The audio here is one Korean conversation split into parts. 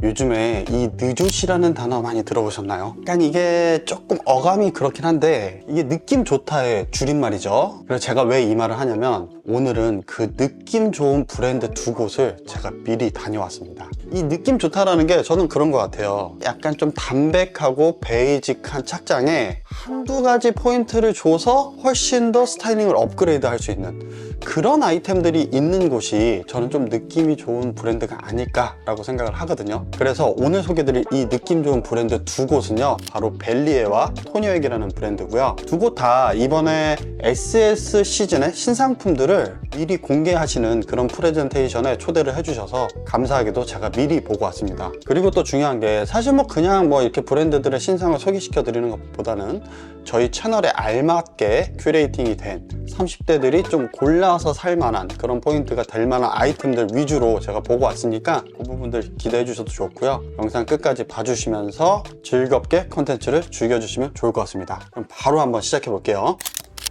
요즘에 이 느조시라는 단어 많이 들어보셨나요? 약간 이게 조금 어감이 그렇긴 한데 이게 느낌 좋다의 줄임말이죠. 그래서 제가 왜 이 말을 하냐면 오늘은 그 느낌 좋은 브랜드 두 곳을 제가 미리 다녀왔습니다. 이 느낌 좋다라는 게 저는 그런 것 같아요. 약간 좀 담백하고 베이직한 착장에 한두 가지 포인트를 줘서 훨씬 더 스타일링을 업그레이드 할 수 있는 그런 아이템들이 있는 곳이 저는 좀 느낌이 좋은 브랜드가 아닐까라고 생각을 하거든요. 그래서 오늘 소개드릴 이 느낌 좋은 브랜드 두 곳은요, 바로 벨리에와 토니오엑이라는 브랜드고요. 두 곳 다 이번에 SS 시즌의 신상품들을 미리 공개하시는 그런 프레젠테이션에 초대를 해주셔서 감사하게도 제가 미리 보고 왔습니다. 그리고 또 중요한 게 사실 뭐 그냥 뭐 이렇게 브랜드들의 신상을 소개시켜 드리는 것보다는 저희 채널에 알맞게 큐레이팅이 된 30대들이 좀 골라서 살만한 그런 포인트가 될 만한 아이템들 위주로 제가 보고 왔으니까 그 부분들 기대해 주셔도 좋고요. 영상 끝까지 봐주시면서 즐겁게 컨텐츠를 즐겨주시면 좋을 것 같습니다. 그럼 바로 한번 시작해 볼게요.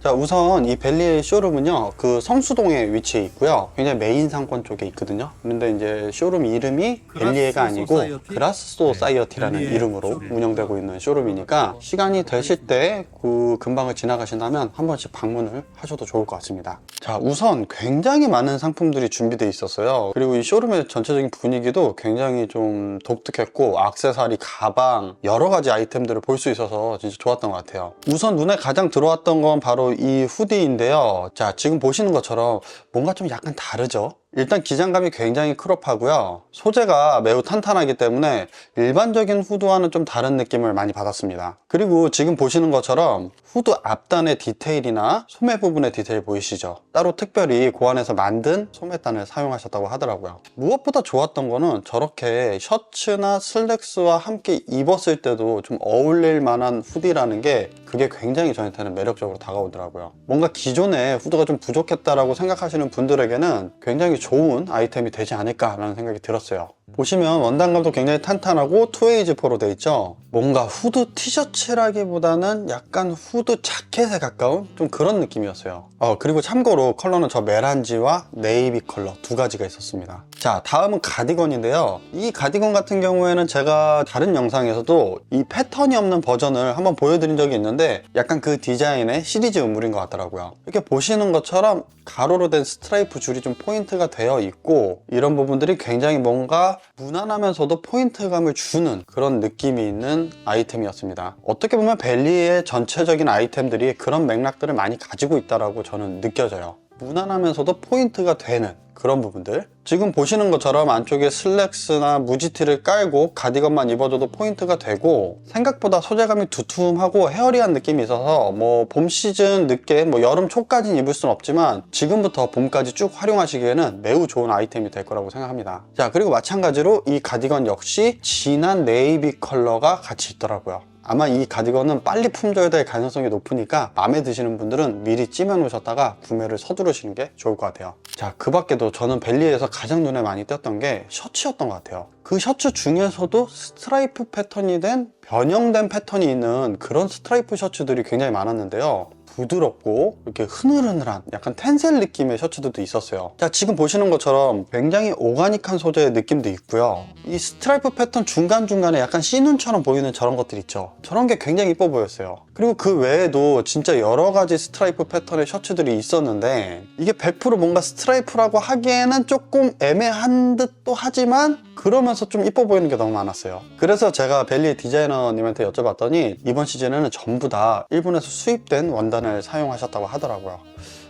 자, 우선 이 벨리의 쇼룸은요, 그 성수동에 위치해 있고요. 굉장히 메인 상권 쪽에 있거든요. 그런데 이제 쇼룸 이름이 벨리에가 아니고 그라스 소사이어티라는 이름으로 운영되고 있는 쇼룸이니까 시간이 되실 때 그 근방을 지나가신다면 한 번씩 방문을 하셔도 좋을 것 같습니다. 자, 우선 굉장히 많은 상품들이 준비되어 있었어요. 그리고 이 쇼룸의 전체적인 분위기도 굉장히 좀 독특했고, 액세서리, 가방, 여러 가지 아이템들을 볼 수 있어서 진짜 좋았던 것 같아요. 우선 눈에 가장 들어왔던 건 바로 이 후디인데요. 자, 지금 보시는 것처럼 뭔가 좀 약간 다르죠? 일단 기장감이 굉장히 크롭하고요. 소재가 매우 탄탄하기 때문에 일반적인 후드와는 좀 다른 느낌을 많이 받았습니다. 그리고 지금 보시는 것처럼 후드 앞단의 디테일이나 소매 부분의 디테일 보이시죠? 따로 특별히 고안해서 만든 소매단을 사용하셨다고 하더라고요. 무엇보다 좋았던 거는 저렇게 셔츠나 슬랙스와 함께 입었을 때도 좀 어울릴 만한 후디라는 게 그게 굉장히 저한테는 매력적으로 다가오더라고요. 뭔가 기존에 후드가 좀 부족했다라고 생각하시는 분들에게는 굉장히 좋은 아이템이 되지 않을까라는 생각이 들었어요. 보시면 원단감도 굉장히 탄탄하고 투웨이지포로 되어 있죠. 뭔가 후드 티셔츠라기보다는 약간 후드 자켓에 가까운 좀 그런 느낌이었어요. 그리고 참고로 컬러는 저 메란지와 네이비 컬러 두 가지가 있었습니다. 자, 다음은 가디건인데요. 이 가디건 같은 경우에는 제가 다른 영상에서도 이 패턴이 없는 버전을 한번 보여드린 적이 있는데 약간 그 디자인의 시리즈 음물인 것 같더라고요. 이렇게 보시는 것처럼 가로로 된 스트라이프 줄이 좀 포인트가 되어 있고, 이런 부분들이 굉장히 뭔가 무난하면서도 포인트감을 주는 그런 느낌이 있는 아이템이었습니다. 어떻게 보면 벨리의 전체적인 아이템들이 그런 맥락들을 많이 가지고 있다고 저는 느껴져요. 무난하면서도 포인트가 되는 그런 부분들, 지금 보시는 것처럼 안쪽에 슬랙스나 무지티를 깔고 가디건만 입어줘도 포인트가 되고, 생각보다 소재감이 두툼하고 헤어리한 느낌이 있어서 뭐 봄 시즌 늦게 뭐 여름 초까지는 입을 수는 없지만 지금부터 봄까지 쭉 활용하시기에는 매우 좋은 아이템이 될 거라고 생각합니다. 자, 그리고 마찬가지로 이 가디건 역시 진한 네이비 컬러가 같이 있더라고요. 아마 이 가디건은 빨리 품절될 될 가능성이 높으니까 마음에 드시는 분들은 미리 찜해 놓으셨다가 구매를 서두르시는 게 좋을 것 같아요. 자, 그 밖에도 저는 벨리에서 가장 눈에 많이 띄었던 게 셔츠였던 것 같아요. 그 셔츠 중에서도 스트라이프 패턴이 된, 변형된 패턴이 있는 그런 스트라이프 셔츠들이 굉장히 많았는데요. 부드럽고 이렇게 흐느흐느한 약간 텐셀 느낌의 셔츠들도 있었어요. 자, 지금 보시는 것처럼 굉장히 오가닉한 소재의 느낌도 있고요. 이 스트라이프 패턴 중간중간에 약간 C눈처럼 보이는 저런 것들 있죠. 저런 게 굉장히 이뻐 보였어요. 그리고 그 외에도 진짜 여러 가지 스트라이프 패턴의 셔츠들이 있었는데 이게 100% 뭔가 스트라이프라고 하기에는 조금 애매한 듯도 하지만 그러면서 좀 이뻐 보이는 게 너무 많았어요. 그래서 제가 벨리 디자이너님한테 여쭤봤더니 이번 시즌에는 전부 다 일본에서 수입된 원단을 사용하셨다고 하더라고요.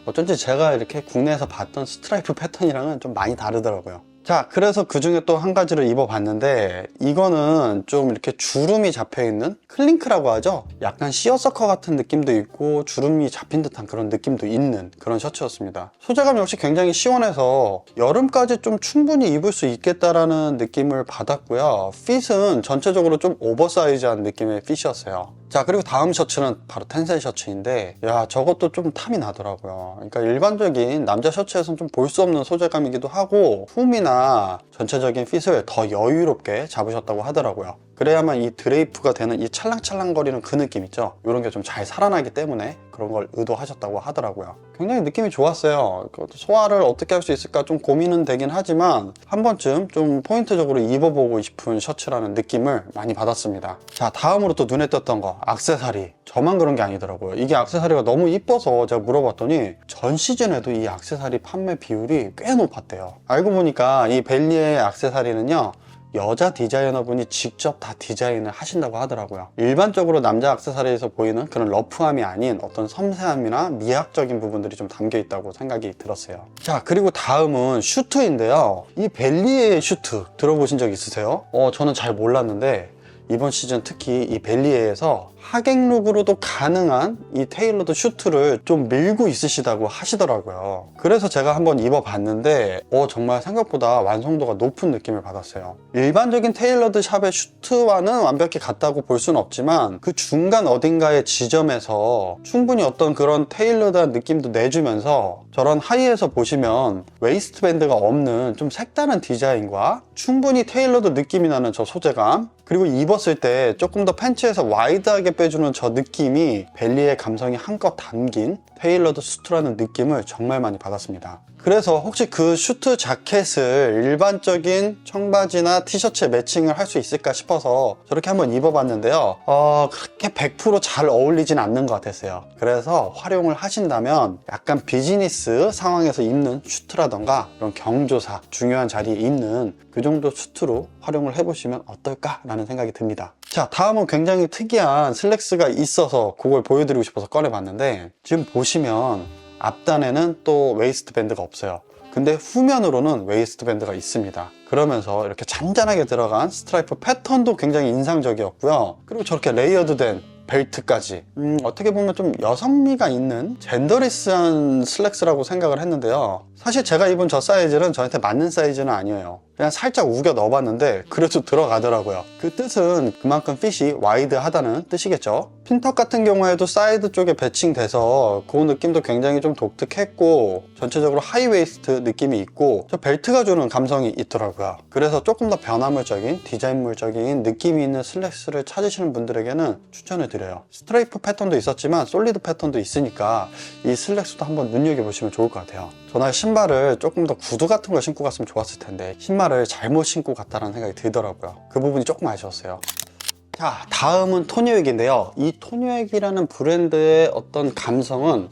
어쩐지 제가 이렇게 국내에서 봤던 스트라이프 패턴이랑은 좀 많이 다르더라고요. 자, 그래서 그 중에 또 한 가지를 입어봤는데 이거는 좀 이렇게 주름이 잡혀있는 클링크라고 하죠. 약간 시어서커 같은 느낌도 있고 주름이 잡힌 듯한 그런 느낌도 있는 그런 셔츠였습니다. 소재감 역시 굉장히 시원해서 여름까지 좀 충분히 입을 수 있겠다라는 느낌을 받았고요. 핏은 전체적으로 좀 오버사이즈한 느낌의 핏이었어요. 자, 그리고 다음 셔츠는 바로 텐셀 셔츠인데, 야, 저것도 좀 탐이 나더라고요. 그러니까 일반적인 남자 셔츠에서는 좀 볼 수 없는 소재감이기도 하고 품이나 전체적인 핏을 더 여유롭게 잡으셨다고 하더라고요. 그래야만 이 드레이프가 되는 이 찰랑찰랑거리는 그 느낌 있죠. 이런 게 좀 잘 살아나기 때문에 그런 걸 의도하셨다고 하더라고요. 굉장히 느낌이 좋았어요. 소화를 어떻게 할 수 있을까 좀 고민은 되긴 하지만 한 번쯤 좀 포인트적으로 입어보고 싶은 셔츠라는 느낌을 많이 받았습니다. 자, 다음으로 또 눈에 띄었던 거, 액세서리. 저만 그런 게 아니더라고요. 이게 액세서리가 너무 이뻐서 제가 물어봤더니 전 시즌에도 이 액세서리 판매 비율이 꽤 높았대요. 알고 보니까 이 벨리의 액세서리는요, 여자 디자이너분이 직접 다 디자인을 하신다고 하더라고요. 일반적으로 남자 액세서리에서 보이는 그런 러프함이 아닌 어떤 섬세함이나 미학적인 부분들이 좀 담겨 있다고 생각이 들었어요. 자, 그리고 다음은 슈트인데요. 이 벨리의 슈트 들어보신 적 있으세요? 저는 잘 몰랐는데 이번 시즌 특히 이 벨리에에서 하객룩으로도 가능한 이 테일러드 슈트를 좀 밀고 있으시다고 하시더라고요. 그래서 제가 한번 입어봤는데 정말 생각보다 완성도가 높은 느낌을 받았어요. 일반적인 테일러드 샵의 슈트와는 완벽히 같다고 볼 수는 없지만 그 중간 어딘가의 지점에서 충분히 어떤 그런 테일러드한 느낌도 내주면서 저런 하의에서 보시면 웨이스트 밴드가 없는 좀 색다른 디자인과 충분히 테일러드 느낌이 나는 저 소재감, 그리고 입었을 때 조금 더 팬츠에서 와이드하게 빼주는 저 느낌이 벨리의 감성이 한껏 담긴 테일러드 슈트라는 느낌을 정말 많이 받았습니다. 그래서 혹시 그 슈트 자켓을 일반적인 청바지나 티셔츠에 매칭을 할 수 있을까 싶어서 저렇게 한번 입어봤는데요. 그렇게 100% 잘 어울리진 않는 것 같았어요. 그래서 활용을 하신다면 약간 비즈니스 상황에서 입는 슈트라던가 그런 경조사, 중요한 자리에 입는 그 정도 슈트로 활용을 해보시면 어떨까라는 생각이 듭니다. 자, 다음은 굉장히 특이한 슬랙스가 있어서 그걸 보여드리고 싶어서 꺼내봤는데, 지금 보시면 앞단에는 또 웨이스트 밴드가 없어요. 근데 후면으로는 웨이스트 밴드가 있습니다. 그러면서 이렇게 잔잔하게 들어간 스트라이프 패턴도 굉장히 인상적이었고요. 그리고 저렇게 레이어드된 벨트까지 어떻게 보면 좀 여성미가 있는 젠더리스한 슬랙스라고 생각을 했는데요. 사실 제가 입은 저 사이즈는 저한테 맞는 사이즈는 아니에요. 그냥 살짝 우겨 넣어봤는데 그래도 들어가더라고요. 그 뜻은 그만큼 핏이 와이드하다는 뜻이겠죠. 핀턱 같은 경우에도 사이드 쪽에 배칭돼서 그 느낌도 굉장히 좀 독특했고, 전체적으로 하이웨이스트 느낌이 있고 저 벨트가 주는 감성이 있더라고요. 그래서 조금 더 변화물적인, 디자인물적인 느낌이 있는 슬랙스를 찾으시는 분들에게는 추천을 드려요. 스트레이프 패턴도 있었지만 솔리드 패턴도 있으니까 이 슬랙스도 한번 눈여겨보시면 좋을 것 같아요. 전날 신발을 조금 더 구두 같은 걸 신고 갔으면 좋았을 텐데 신발을 잘못 신고 갔다는 생각이 들더라고요. 그 부분이 조금 아쉬웠어요. 자, 다음은 토니웨기인데요. 이 토니웨기라는 브랜드의 어떤 감성은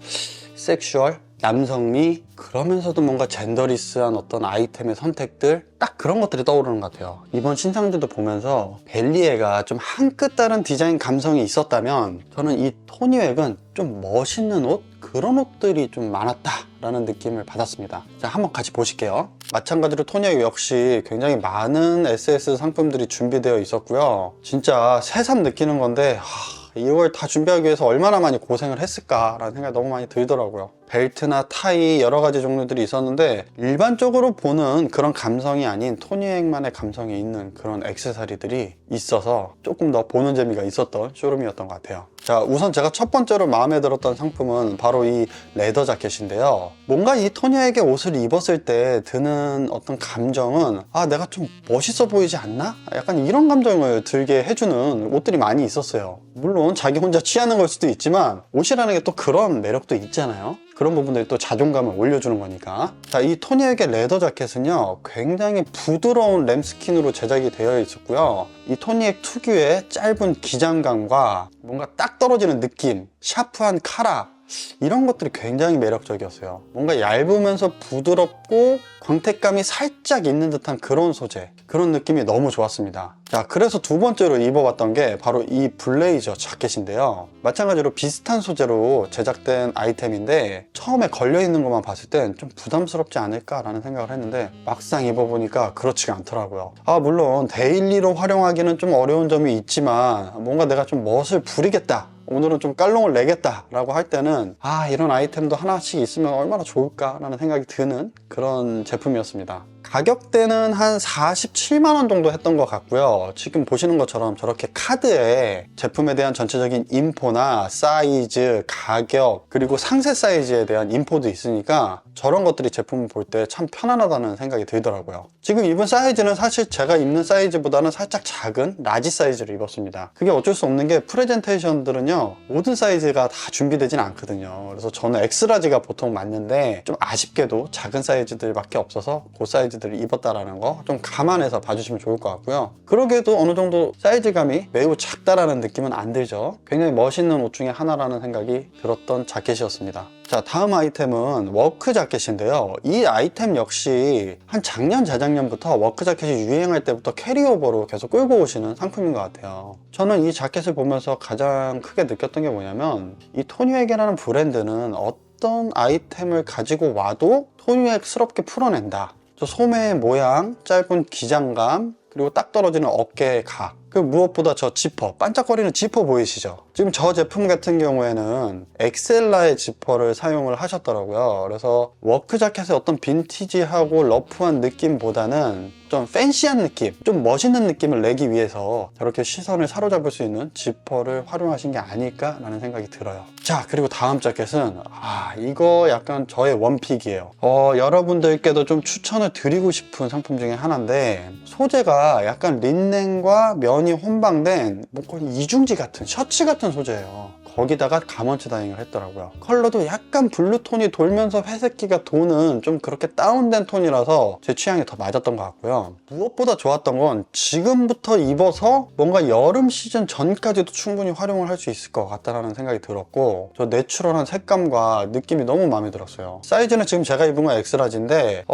섹슈얼, 남성미, 그러면서도 뭔가 젠더리스한 어떤 아이템의 선택들, 딱 그런 것들이 떠오르는 것 같아요. 이번 신상들도 보면서 벨리에가 좀 한 끗 다른 디자인 감성이 있었다면 저는 이 토니웨그는 좀 멋있는 옷, 그런 옷들이 좀 많았다라는 느낌을 받았습니다. 자, 한번 같이 보실게요. 마찬가지로 토니웨그 역시 굉장히 많은 SS 상품들이 준비되어 있었고요. 진짜 새삼 느끼는 건데 이걸 다 준비하기 위해서 얼마나 많이 고생을 했을까라는 생각이 너무 많이 들더라고요. 벨트나 타이 여러 가지 종류들이 있었는데 일반적으로 보는 그런 감성이 아닌 토니웨그만의 감성이 있는 그런 액세서리들이 있어서 조금 더 보는 재미가 있었던 쇼룸이었던 것 같아요. 자, 우선 제가 첫 번째로 마음에 들었던 상품은 바로 이 레더 자켓인데요. 뭔가 이 토니웨그 옷을 입었을 때 드는 어떤 감정은 내가 좀 멋있어 보이지 않나? 약간 이런 감정을 들게 해주는 옷들이 많이 있었어요. 물론 자기 혼자 취하는 걸 수도 있지만 옷이라는 게 또 그런 매력도 있잖아요. 그런 부분들이 또 자존감을 올려주는 거니까. 자, 이 토니웨그 레더 자켓은요 굉장히 부드러운 램스킨으로 제작이 되어 있었고요. 이 토니웨그 특유의 짧은 기장감과 뭔가 딱 떨어지는 느낌, 샤프한 카라, 이런 것들이 굉장히 매력적이었어요. 뭔가 얇으면서 부드럽고 광택감이 살짝 있는 듯한 그런 소재, 그런 느낌이 너무 좋았습니다. 자, 그래서 두 번째로 입어봤던 게 바로 이 블레이저 자켓인데요. 마찬가지로 비슷한 소재로 제작된 아이템인데 처음에 걸려있는 것만 봤을 땐 좀 부담스럽지 않을까라는 생각을 했는데 막상 입어보니까 그렇지가 않더라고요. 물론 데일리로 활용하기는 좀 어려운 점이 있지만 뭔가 내가 좀 멋을 부리겠다, 오늘은 좀 깔롱을 내겠다 라고 할 때는 이런 아이템도 하나씩 있으면 얼마나 좋을까 라는 생각이 드는 그런 제품이었습니다. 가격대는 한 47만원 정도 했던 것 같고요. 지금 보시는 것처럼 저렇게 카드에 제품에 대한 전체적인 인포나 사이즈, 가격, 그리고 상세 사이즈에 대한 인포도 있으니까 저런 것들이 제품을 볼 때 참 편안하다는 생각이 들더라고요. 지금 입은 사이즈는 사실 제가 입는 사이즈보다는 살짝 작은 라지 사이즈를 입었습니다. 그게 어쩔 수 없는 게 프레젠테이션들은요, 모든 사이즈가 다 준비되진 않거든요. 그래서 저는 엑스라지가 보통 맞는데 좀 아쉽게도 작은 사이즈들밖에 없어서 그 사이즈들을 입었다라는 거 좀 감안해서 봐주시면 좋을 것 같고요. 그러게도 어느 정도 사이즈감이 매우 작다라는 느낌은 안 들죠. 굉장히 멋있는 옷 중에 하나라는 생각이 들었던 자켓이었습니다. 자, 다음 아이템은 워크 자켓인데요. 이 아이템 역시 한 작년, 재작년부터 워크 자켓이 유행할 때부터 캐리오버로 계속 끌고 오시는 상품인 것 같아요. 저는 이 자켓을 보면서 가장 크게 느꼈던 게 뭐냐면, 이 토니웨게라는 브랜드는 어떤 아이템을 가지고 와도 토니웨게스럽게 풀어낸다. 저 소매의 모양, 짧은 기장감, 그리고 딱 떨어지는 어깨의 각, 그 무엇보다 저 지퍼, 반짝거리는 지퍼 보이시죠? 지금 저 제품 같은 경우에는 엑셀라의 지퍼를 사용을 하셨더라고요. 그래서 워크 자켓의 어떤 빈티지하고 러프한 느낌보다는 좀 팬시한 느낌, 좀 멋있는 느낌을 내기 위해서 저렇게 시선을 사로잡을 수 있는 지퍼를 활용하신 게 아닐까라는 생각이 들어요. 자, 그리고 다음 자켓은 이거 약간 저의 원픽이에요. 여러분들께도 좀 추천을 드리고 싶은 상품 중에 하나인데, 소재가 약간 린넨과 면이 혼방된 뭐 거의 이중지 같은, 셔츠 같은 소재예요. 거기다가 가먼츠 다잉을 했더라고요. 컬러도 약간 블루톤이 돌면서 회색기가 도는 좀 그렇게 다운된 톤이라서 제 취향에 더 맞았던 것 같고요. 무엇보다 좋았던 건 지금부터 입어서 뭔가 여름 시즌 전까지도 충분히 활용을 할 수 있을 것 같다는 생각이 들었고, 저 내추럴한 색감과 느낌이 너무 마음에 들었어요. 사이즈는 지금 제가 입은 건 엑스라지인데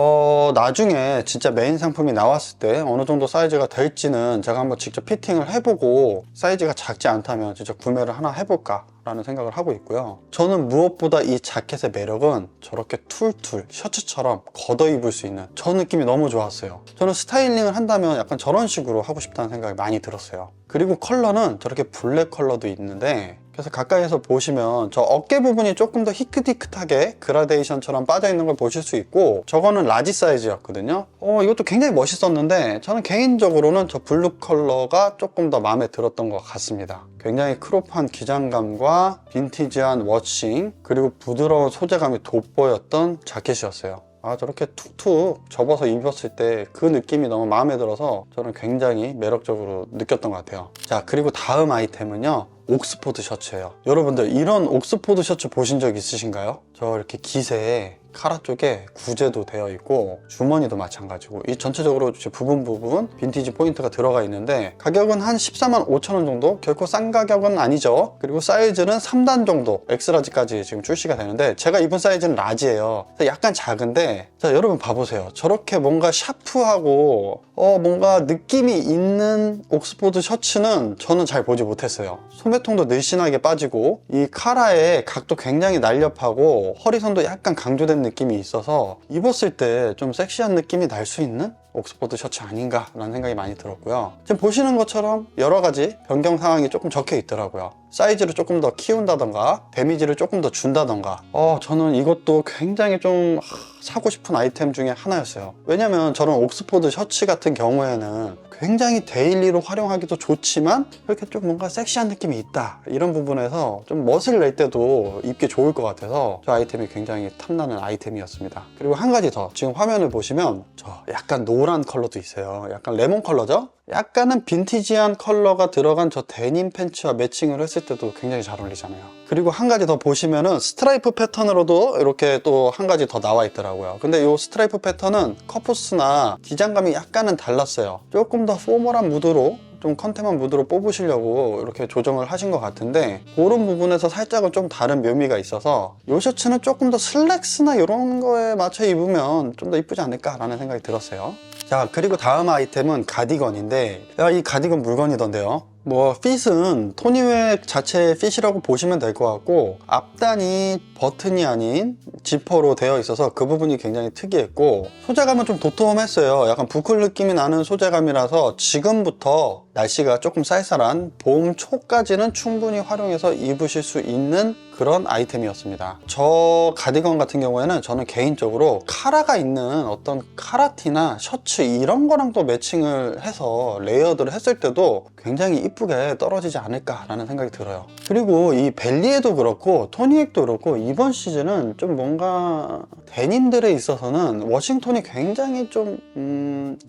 나중에 진짜 메인 상품이 나왔을 때 어느 정도 사이즈가 될지는 제가 한번 직접 피팅을 해보고, 사이즈가 작지 않다면 진짜 구매를 하나 해볼까 라는 생각을 하고 있고요. 저는 무엇보다 이 자켓의 매력은 저렇게 툴툴 셔츠처럼 걷어 입을 수 있는 저 느낌이 너무 좋았어요. 저는 스타일링을 한다면 약간 저런 식으로 하고 싶다는 생각이 많이 들었어요. 그리고 컬러는 저렇게 블랙 컬러도 있는데, 그래서 가까이서 보시면 저 어깨 부분이 조금 더 희끗희끗하게 그라데이션처럼 빠져있는 걸 보실 수 있고, 저거는 라지 사이즈였거든요. 이것도 굉장히 멋있었는데 저는 개인적으로는 저 블루 컬러가 조금 더 마음에 들었던 것 같습니다. 굉장히 크롭한 기장감과 빈티지한 워싱, 그리고 부드러운 소재감이 돋보였던 자켓이었어요. 저렇게 툭툭 접어서 입었을 때 그 느낌이 너무 마음에 들어서 저는 굉장히 매력적으로 느꼈던 것 같아요. 자, 그리고 다음 아이템은요, 옥스포드 셔츠예요. 여러분들 이런 옥스포드 셔츠 보신 적 있으신가요? 저 이렇게 기세에 카라 쪽에 구제도 되어 있고 주머니도 마찬가지고, 이 전체적으로 부분 빈티지 포인트가 들어가 있는데, 가격은 한 14만 5천 원 정도? 결코 싼 가격은 아니죠. 그리고 사이즈는 3단 정도, 엑스라지까지 지금 출시가 되는데 제가 입은 사이즈는 라지예요. 약간 작은데, 자, 여러분 봐보세요. 저렇게 뭔가 샤프하고 뭔가 느낌이 있는 옥스포드 셔츠는 저는 잘 보지 못했어요. 소매통도 늘씬하게 빠지고, 이 카라의 각도 굉장히 날렵하고 허리선도 약간 강조된 느낌이 있어서 입었을 때 좀 섹시한 느낌이 날 수 있는 옥스포드 셔츠 아닌가 라는 생각이 많이 들었고요. 지금 보시는 것처럼 여러 가지 변경 사항이 조금 적혀 있더라고요. 사이즈를 조금 더 키운다던가 데미지를 조금 더 준다던가. 저는 이것도 굉장히 좀 사고 싶은 아이템 중에 하나였어요. 왜냐면 저런 옥스포드 셔츠 같은 경우에는 굉장히 데일리로 활용하기도 좋지만 이렇게 좀 뭔가 섹시한 느낌이 있다, 이런 부분에서 좀 멋을 낼 때도 입기 좋을 것 같아서 저 아이템이 굉장히 탐나는 아이템이었습니다. 그리고 한 가지 더, 지금 화면을 보시면 저 약간 노란 컬러도 있어요. 약간 레몬 컬러죠? 약간은 빈티지한 컬러가 들어간 저 데님 팬츠와 매칭을 했을 때도 굉장히 잘 어울리잖아요. 그리고 한 가지 더 보시면은 스트라이프 패턴으로도 이렇게 또 한 가지 더 나와 있더라고요. 근데 이 스트라이프 패턴은 커프스나 기장감이 약간은 달랐어요. 조금 더 포멀한 무드로, 좀 컨템한 무드로 뽑으시려고 이렇게 조정을 하신 것 같은데, 그런 부분에서 살짝은 좀 다른 묘미가 있어서 이 셔츠는 조금 더 슬랙스나 이런 거에 맞춰 입으면 좀 더 이쁘지 않을까 라는 생각이 들었어요. 자, 그리고 다음 아이템은 가디건인데, 이 가디건 물건이던데요. 뭐 핏은 토니웨 자체의 핏이라고 보시면 될 것 같고, 앞단이 버튼이 아닌 지퍼로 되어 있어서 그 부분이 굉장히 특이했고, 소재감은 좀 도톰했어요. 약간 부클 느낌이 나는 소재감이라서 지금부터 날씨가 조금 쌀쌀한 봄 초까지는 충분히 활용해서 입으실 수 있는 그런 아이템이었습니다. 저 가디건 같은 경우에는 저는 개인적으로 카라가 있는 어떤 카라티나 셔츠 이런 거랑 또 매칭을 해서 레이어드를 했을 때도 굉장히 이쁘게 떨어지지 않을까 라는 생각이 들어요. 그리고 이 벨리에도 그렇고 토니액도 그렇고 이번 시즌은 좀 뭔가 데님들에 있어서는 워싱턴이 굉장히 좀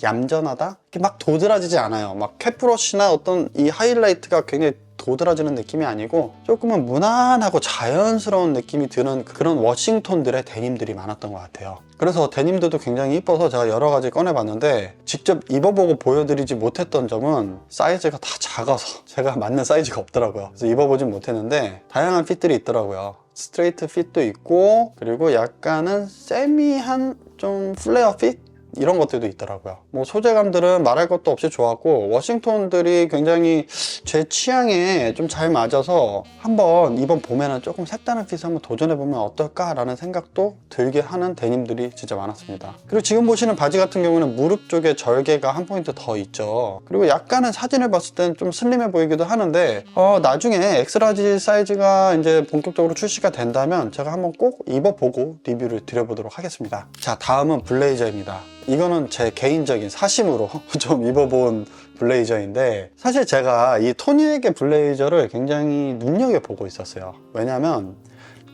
얌전하다? 막 도드라지지 않아요. 막 캡브러쉬나 어떤 이 하이라이트가 굉장히 도드라지는 느낌이 아니고 조금은 무난하고 자연스러운 느낌이 드는 그런 워싱턴들의 데님들이 많았던 것 같아요. 그래서 데님들도 굉장히 이뻐서 제가 여러 가지 꺼내봤는데, 직접 입어보고 보여드리지 못했던 점은 사이즈가 다 작아서 제가 맞는 사이즈가 없더라고요. 그래서 입어보진 못했는데 다양한 핏들이 있더라고요. 스트레이트 핏도 있고, 그리고 약간은 세미한 좀 플레어 핏? 이런 것들도 있더라고요. 뭐 소재감들은 말할 것도 없이 좋았고, 워싱턴들이 굉장히 제 취향에 좀 잘 맞아서 한번 이번 봄에는 조금 색다른 핏을 한번 도전해보면 어떨까 라는 생각도 들게 하는 데님들이 진짜 많았습니다. 그리고 지금 보시는 바지 같은 경우는 무릎 쪽에 절개가 한 포인트 더 있죠. 그리고 약간은 사진을 봤을 때는 좀 슬림해 보이기도 하는데, 나중에 엑스라지 사이즈가 이제 본격적으로 출시가 된다면 제가 한번 꼭 입어보고 리뷰를 드려보도록 하겠습니다. 자, 다음은 블레이저입니다. 이거는 제 개인적인 사심으로 좀 입어본 블레이저인데, 사실 제가 이 토니에게 블레이저를 굉장히 눈여겨보고 있었어요. 왜냐면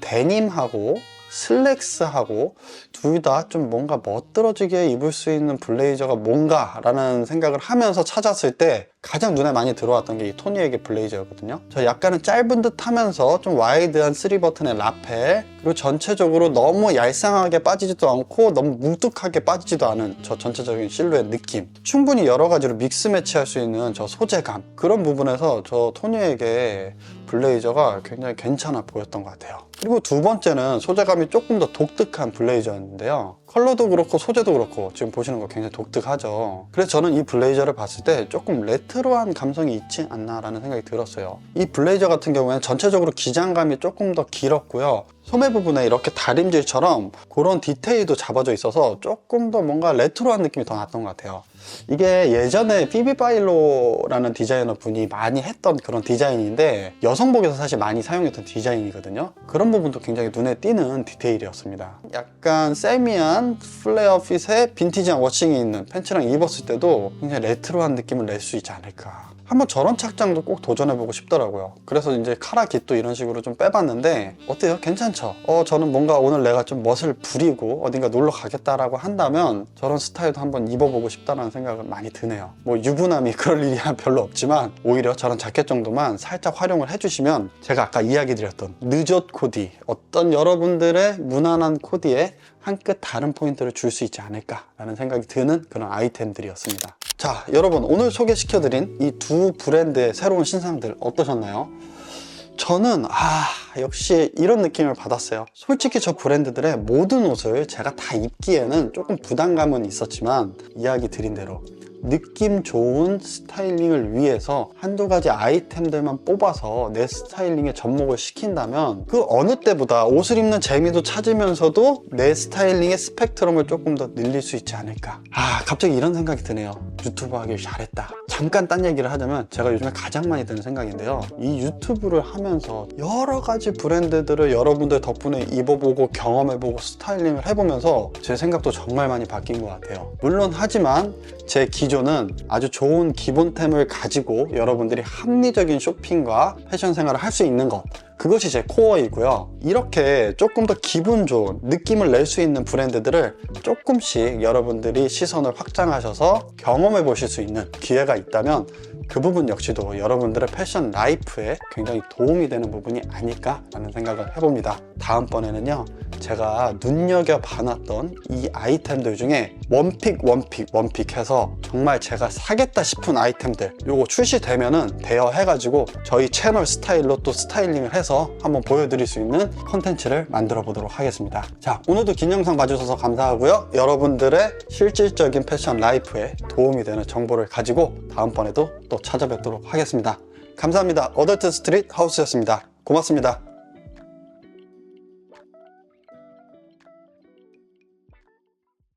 데님하고 슬랙스하고 둘 다 좀 뭔가 멋들어지게 입을 수 있는 블레이저가 뭔가 라는 생각을 하면서 찾았을 때 가장 눈에 많이 들어왔던 게 이 토니에게 블레이저였거든요. 저 약간은 짧은 듯 하면서 좀 와이드한 3버튼의 라펠, 그리고 전체적으로 너무 얄쌍하게 빠지지도 않고 너무 뭉툭하게 빠지지도 않은 저 전체적인 실루엣 느낌, 충분히 여러 가지로 믹스 매치할 수 있는 저 소재감, 그런 부분에서 저 토니에게 블레이저가 굉장히 괜찮아 보였던 것 같아요. 그리고 두 번째는 소재감이 조금 더 독특한 블레이저였는데요. 컬러도 그렇고 소재도 그렇고 지금 보시는 거 굉장히 독특하죠. 그래서 저는 이 블레이저를 봤을 때 조금 레트로한 감성이 있지 않나 라는 생각이 들었어요. 이 블레이저 같은 경우에는 전체적으로 기장감이 조금 더 길었고요. 소매 부분에 이렇게 다림질처럼 그런 디테일도 잡아져 있어서 조금 더 뭔가 레트로한 느낌이 더 났던 것 같아요. 이게 예전에 피비바일로라는 디자이너 분이 많이 했던 그런 디자인인데, 여성복에서 사실 많이 사용했던 디자인이거든요. 그런 부분도 굉장히 눈에 띄는 디테일이었습니다. 약간 세미한 플레어 핏에 빈티지한 워싱이 있는 팬츠랑 입었을 때도 굉장히 레트로한 느낌을 낼 수 있지 않을까. 한번 저런 착장도 꼭 도전해보고 싶더라고요. 그래서 이제 카라 깃도 이런 식으로 좀 빼봤는데 어때요? 괜찮죠? 저는 뭔가 오늘 내가 좀 멋을 부리고 어딘가 놀러 가겠다라고 한다면 저런 스타일도 한번 입어보고 싶다는 생각은 많이 드네요. 뭐 유부남이 그럴 일이 별로 없지만 오히려 저런 자켓 정도만 살짝 활용을 해주시면 제가 아까 이야기 드렸던 느젓 코디, 어떤 여러분들의 무난한 코디에 한 끗 다른 포인트를 줄 수 있지 않을까라는 생각이 드는 그런 아이템들이었습니다. 자, 여러분, 오늘 소개시켜드린 이 두 브랜드의 새로운 신상들 어떠셨나요? 저는 역시 이런 느낌을 받았어요. 솔직히 저 브랜드들의 모든 옷을 제가 다 입기에는 조금 부담감은 있었지만, 이야기 드린 대로 느낌 좋은 스타일링을 위해서 한두 가지 아이템들만 뽑아서 내 스타일링에 접목을 시킨다면 그 어느 때보다 옷을 입는 재미도 찾으면서도 내 스타일링의 스펙트럼을 조금 더 늘릴 수 있지 않을까. 갑자기 이런 생각이 드네요. 유튜브 하길 잘했다. 잠깐 딴 얘기를 하자면 제가 요즘에 가장 많이 드는 생각인데요, 이 유튜브를 하면서 여러 가지 브랜드들을 여러분들 덕분에 입어보고 경험해보고 스타일링을 해보면서 제 생각도 정말 많이 바뀐 것 같아요. 물론 하지만 제 기존은 아주 좋은 기본템을 가지고 여러분들이 합리적인 쇼핑과 패션 생활을 할 수 있는 것, 그것이 제 코어이고요. 이렇게 조금 더 기분 좋은 느낌을 낼 수 있는 브랜드들을 조금씩 여러분들이 시선을 확장하셔서 경험해 보실 수 있는 기회가 있다면 그 부분 역시도 여러분들의 패션 라이프에 굉장히 도움이 되는 부분이 아닐까 라는 생각을 해봅니다. 다음번에는요, 제가 눈여겨봐놨던 이 아이템들 중에 원픽 해서 정말 제가 사겠다 싶은 아이템들, 요거 출시되면은 대여해가지고 저희 채널 스타일로 또 스타일링을 해서 한번 보여드릴 수 있는 컨텐츠를 만들어 보도록 하겠습니다. 자, 오늘도 긴 영상 봐주셔서 감사하고요. 여러분들의 실질적인 패션 라이프에 도움이 되는 정보를 가지고 다음번에도 또 찾아뵙도록 하겠습니다. 감사합니다. 어덜트 스트릿 하우스였습니다. 고맙습니다.